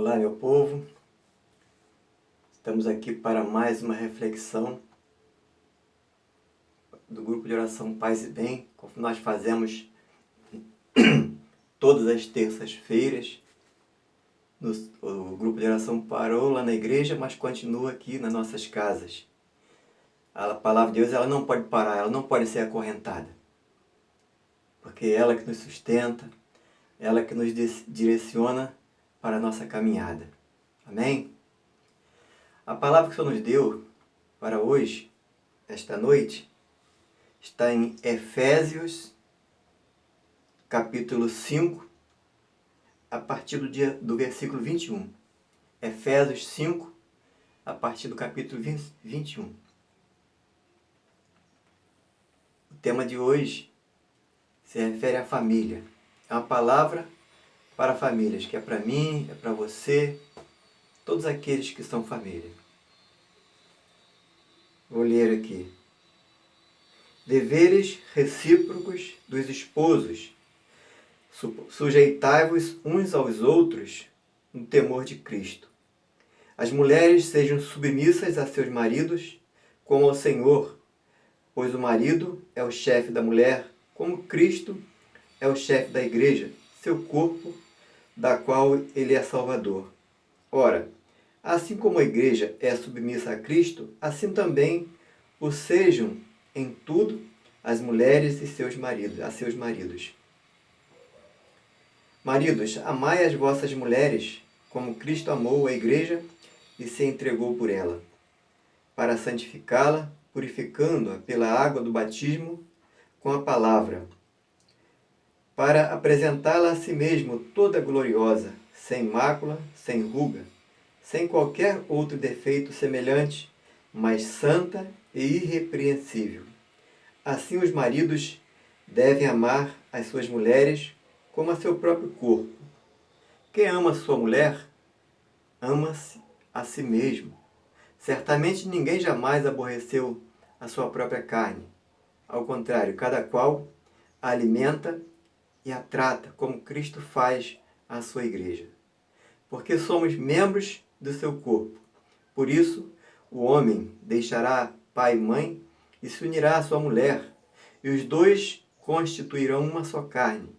Olá, meu povo. Estamos aqui para mais uma reflexão do grupo de oração Paz e Bem, como nós fazemos todas as terças-feiras. O grupo de oração parou lá na igreja, mas continua aqui nas nossas casas. A palavra de Deus, ela não pode parar, ela não pode ser acorrentada. Porque é ela que nos sustenta, ela que nos direciona para a nossa caminhada. Amém? A palavra que o Senhor nos deu para hoje, esta noite, está em Efésios, capítulo 5, a partir do versículo 21. Efésios 5, a partir do capítulo 21. O tema de hoje se refere à família. É uma palavra para famílias, que é para mim, é para você, todos aqueles que são família. Vou ler aqui. Deveres recíprocos dos esposos. Sujeitai-vos uns aos outros no temor de Cristo. As mulheres sejam submissas a seus maridos, como ao Senhor, pois o marido é o chefe da mulher, como Cristo é o chefe da igreja, seu corpo, da qual ele é Salvador. Ora, assim como a igreja é submissa a Cristo, assim também o sejam em tudo as mulheres e a seus maridos. Maridos, amai as vossas mulheres, como Cristo amou a igreja e se entregou por ela, para santificá-la, purificando-a pela água do batismo com a palavra, para apresentá-la a si mesmo toda gloriosa, sem mácula, sem ruga, sem qualquer outro defeito semelhante, mas santa e irrepreensível. Assim os maridos devem amar as suas mulheres como a seu próprio corpo. Quem ama sua mulher, ama-se a si mesmo. Certamente ninguém jamais aborreceu a sua própria carne. Ao contrário, cada qual a alimenta e a trata como Cristo faz a sua igreja. Porque somos membros do seu corpo. Por isso, o homem deixará pai e mãe e se unirá à sua mulher, e os dois constituirão uma só carne.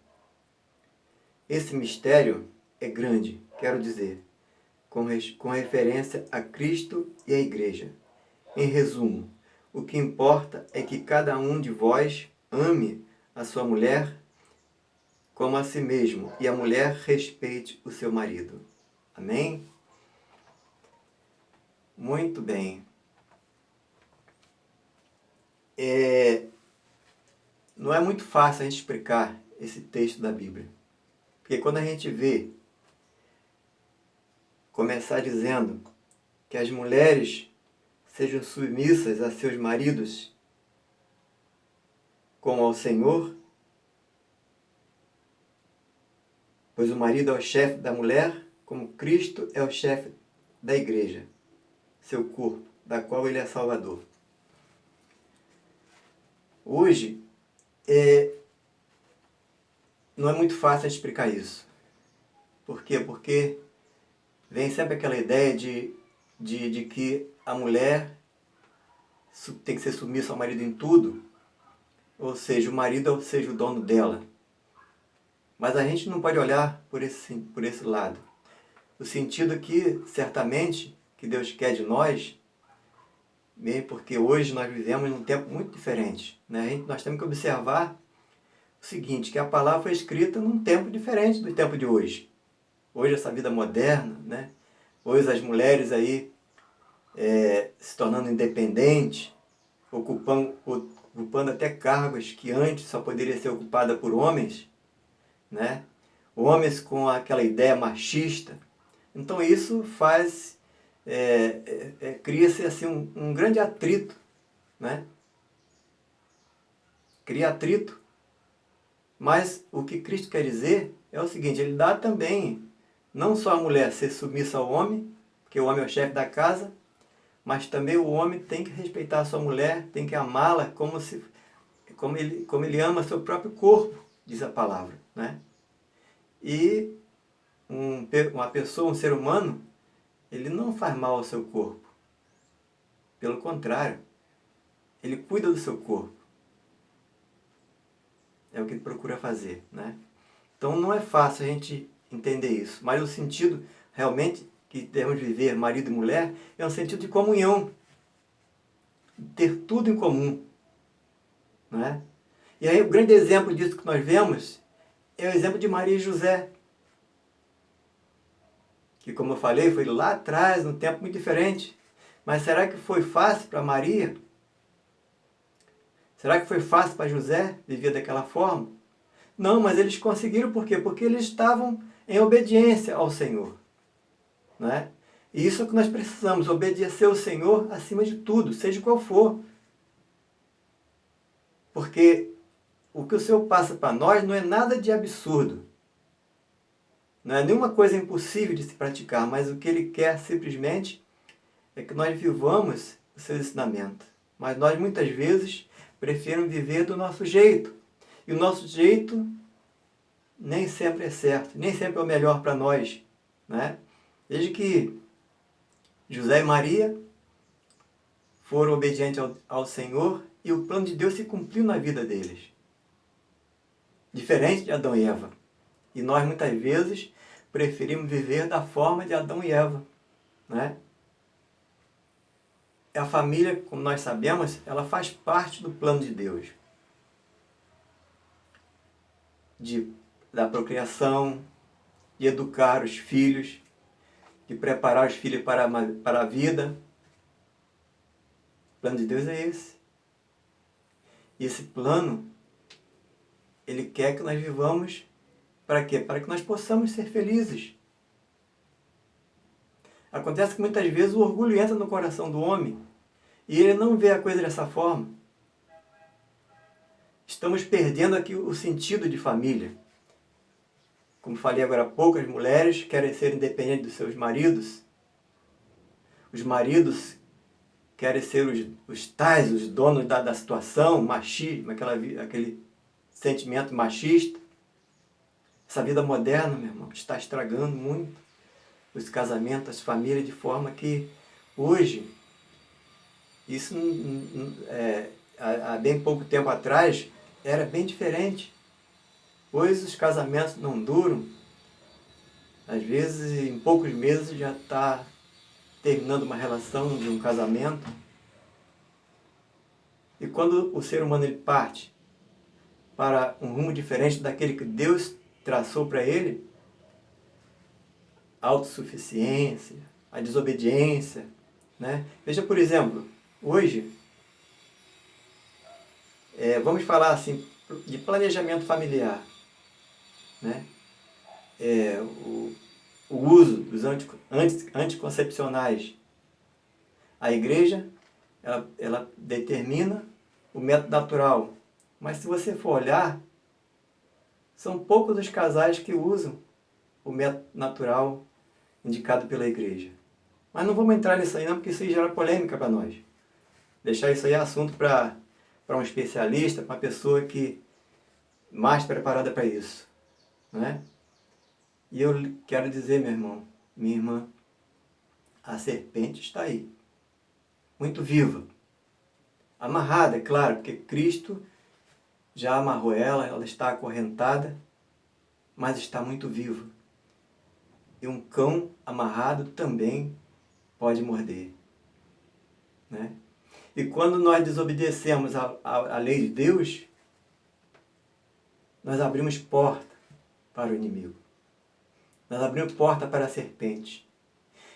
Esse mistério é grande, quero dizer, com referência a Cristo e a igreja. Em resumo, o que importa é que cada um de vós ame a sua mulher como a si mesmo, e a mulher respeite o seu marido. Amém? Muito bem. Não é muito fácil a gente explicar esse texto da Bíblia. Porque quando a gente vê começar dizendo que as mulheres sejam submissas a seus maridos como ao Senhor, pois o marido é o chefe da mulher, como Cristo é o chefe da igreja, seu corpo, da qual ele é Salvador. Hoje, não é muito fácil explicar isso. Por quê? Porque vem sempre aquela ideia de que a mulher tem que ser submissa ao marido em tudo, ou seja, o marido seja o dono dela. Mas a gente não pode olhar por esse lado. O sentido que, certamente, que Deus quer de nós, mesmo porque hoje nós vivemos num tempo muito diferente, né? Nós temos que observar o seguinte, que a palavra foi escrita num tempo diferente do tempo de hoje. Hoje, essa vida moderna, né? Hoje as mulheres aí se tornando independentes, ocupando até cargos que antes só poderia ser ocupada por homens, né? Homens com aquela ideia machista. Então isso faz, cria-se assim um grande atrito, né? Cria atrito. Mas o que Cristo quer dizer é o seguinte, ele dá também, não só a mulher ser submissa ao homem, porque o homem é o chefe da casa, mas também o homem tem que respeitar a sua mulher, tem que amá-la como ele ama seu próprio corpo, diz a palavra, né? E uma pessoa, um ser humano, ele não faz mal ao seu corpo. Pelo contrário, ele cuida do seu corpo. É o que ele procura fazer, né? Então não é fácil a gente entender isso, mas o sentido realmente que devemos viver, marido e mulher, é um sentido de comunhão, ter tudo em comum, né? E aí o grande exemplo disso que nós vemos é o exemplo de Maria e José, que, como eu falei, foi lá atrás, num tempo muito diferente. Mas será que foi fácil para Maria? Será que foi fácil para José viver daquela forma? Não, mas eles conseguiram por quê? Porque eles estavam em obediência ao Senhor, né? E isso é o que nós precisamos, obedecer ao Senhor acima de tudo, seja qual for. Porque o que o Senhor passa para nós não é nada de absurdo. Não é nenhuma coisa impossível de se praticar, mas o que Ele quer simplesmente é que nós vivamos o seu ensinamento. Mas nós muitas vezes preferimos viver do nosso jeito. E o nosso jeito nem sempre é certo, nem sempre é o melhor para nós, né? Desde que José e Maria foram obedientes ao Senhor e o plano de Deus se cumpriu na vida deles. Diferente de Adão e Eva. E nós muitas vezes preferimos viver da forma de Adão e Eva, né? A família, como nós sabemos, ela faz parte do plano de Deus. Da procriação, de educar os filhos, de preparar os filhos para a vida. O plano de Deus é esse. E esse plano, Ele quer que nós vivamos para quê? Para que nós possamos ser felizes. Acontece que muitas vezes o orgulho entra no coração do homem e ele não vê a coisa dessa forma. Estamos perdendo aqui o sentido de família. Como falei agora há pouco, as mulheres querem ser independentes dos seus maridos. Os maridos querem ser os donos da situação, machismo, aquele sentimento machista. Essa vida moderna, meu irmão, está estragando muito os casamentos, as famílias, de forma que hoje, isso há bem pouco tempo atrás, era bem diferente. Hoje os casamentos não duram. Às vezes, em poucos meses, já está terminando uma relação de um casamento. E quando o ser humano ele parte para um rumo diferente daquele que Deus traçou para ele, a autossuficiência, a desobediência, né? Veja, por exemplo, hoje, vamos falar assim, de planejamento familiar, né? O uso dos anticoncepcionais. A igreja, ela determina o método natural. Mas se você for olhar, são poucos os casais que usam o método natural indicado pela igreja. Mas não vamos entrar nisso aí não, porque isso aí gera polêmica para nós. Deixar isso aí assunto para um especialista, para uma pessoa que mais preparada para isso, né? E eu quero dizer, meu irmão, minha irmã, a serpente está aí, muito viva, amarrada, é claro, porque Cristo já amarrou ela está acorrentada, mas está muito viva. E um cão amarrado também pode morder, né? E quando nós desobedecemos a lei de Deus, nós abrimos porta para o inimigo. Nós abrimos porta para a serpente.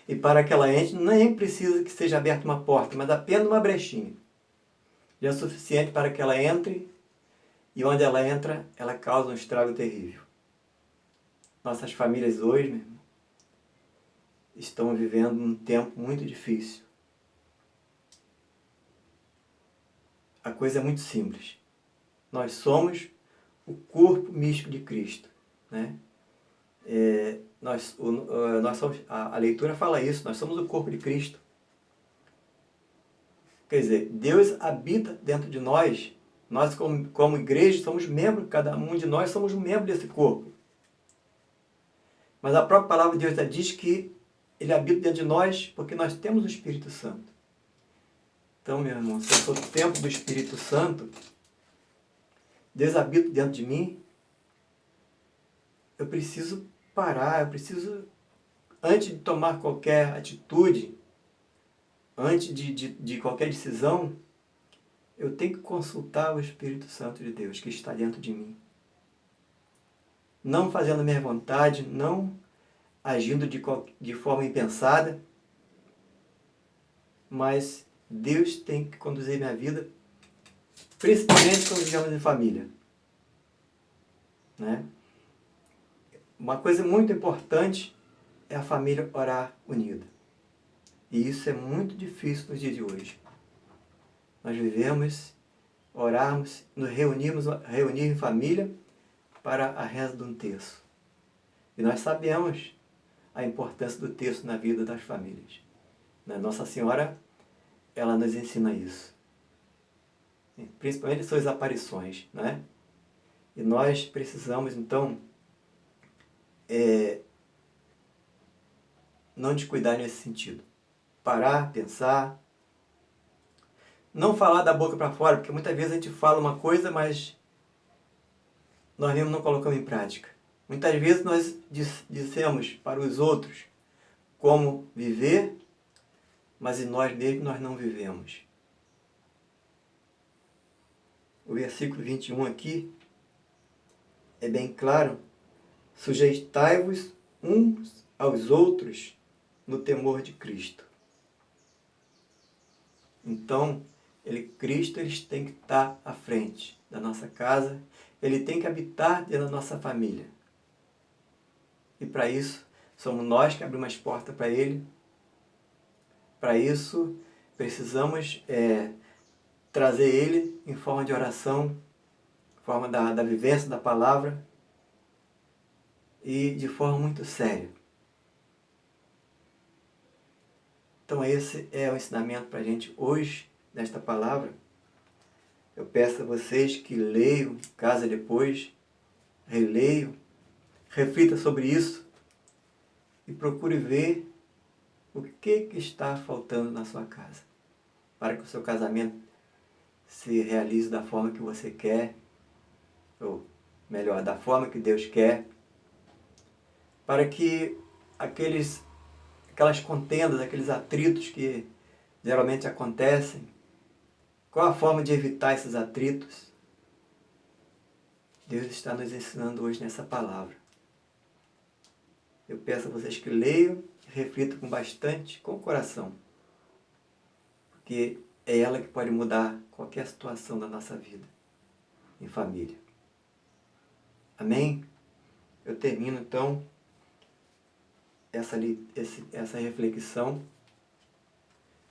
E para que ela entre, nem precisa que seja aberta uma porta, mas apenas uma brechinha. Já é suficiente para que ela entre, e onde ela entra, ela causa um estrago terrível. Nossas famílias hoje, meu irmão, estão vivendo um tempo muito difícil. A coisa é muito simples. Nós somos o corpo místico de Cristo, né? Nós somos, a leitura fala isso, nós somos o corpo de Cristo. Quer dizer, Deus habita dentro de nós. Nós, como igreja, somos membros, cada um de nós somos um membro desse corpo. Mas a própria palavra de Deus já diz que Ele habita dentro de nós porque nós temos o Espírito Santo. Então, meu irmão, se eu sou o templo do Espírito Santo, Deus habita dentro de mim, eu preciso parar, eu preciso, antes de tomar qualquer atitude, antes de qualquer decisão, eu tenho que consultar o Espírito Santo de Deus que está dentro de mim. Não fazendo a minha vontade, não agindo de forma impensada, mas Deus tem que conduzir minha vida, principalmente quando vivemos em família. Né? Uma coisa muito importante é a família orar unida. E isso é muito difícil nos dias de hoje. Nós vivemos, orarmos, nos reunir em família para a reza de um terço. E nós sabemos a importância do terço na vida das famílias. Nossa Senhora, ela nos ensina isso. Principalmente suas aparições, né? E nós precisamos, então, não descuidar nesse sentido. Parar, pensar. Não falar da boca para fora, porque muitas vezes a gente fala uma coisa, mas nós mesmos não colocamos em prática. Muitas vezes nós dissemos para os outros como viver, mas em nós mesmos nós não vivemos. O versículo 21 aqui é bem claro. Sujeitai-vos uns aos outros no temor de Cristo. Então, Cristo tem que estar à frente da nossa casa, Ele tem que habitar dentro da nossa família. E para isso, somos nós que abrimos as portas para Ele. Para isso, precisamos trazer Ele em forma de oração, em forma da vivência da palavra e de forma muito séria. Então esse é o ensinamento para a gente hoje, nesta palavra. Eu peço a vocês que leiam, casa depois, releiam, reflita sobre isso e procure ver o que está faltando na sua casa, para que o seu casamento se realize da forma que você quer, ou melhor, da forma que Deus quer, para que aquelas contendas, aqueles atritos que geralmente acontecem, qual a forma de evitar esses atritos? Deus está nos ensinando hoje nessa palavra. Eu peço a vocês que leiam, que reflitam com o coração, porque é ela que pode mudar qualquer situação da nossa vida, em família. Amém? Eu termino então essa reflexão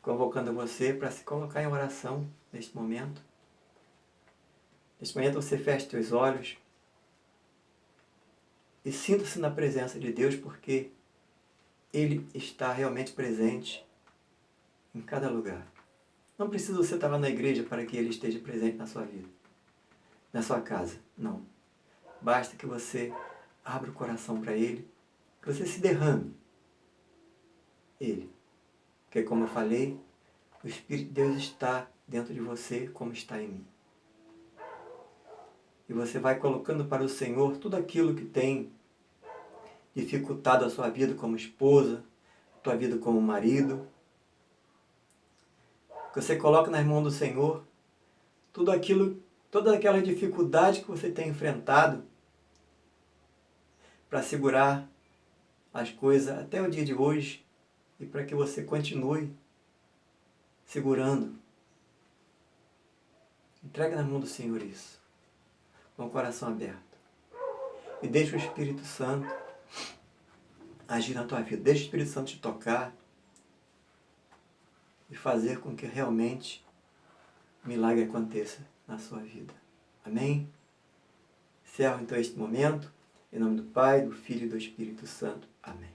convocando você para se colocar em oração neste momento. Neste momento você feche seus olhos e sinta-se na presença de Deus, porque Ele está realmente presente em cada lugar. Não precisa você estar lá na igreja para que Ele esteja presente na sua vida, na sua casa. Não. Basta que você abra o coração para Ele, que você se derrame. Ele. Porque, como eu falei, o Espírito de Deus está dentro de você como está em mim. E você vai colocando para o Senhor tudo aquilo que tem dificultado a sua vida como esposa, a tua vida como marido. Você coloca nas mãos do Senhor toda aquela dificuldade que você tem enfrentado para segurar as coisas até o dia de hoje e para que você continue segurando. Entrega nas mãos do Senhor isso, com o coração aberto. E deixa o Espírito Santo agir na tua vida. Deixa o Espírito Santo te tocar e fazer com que realmente o milagre aconteça na sua vida. Amém? Encerro então este momento, em nome do Pai, do Filho e do Espírito Santo. Amém.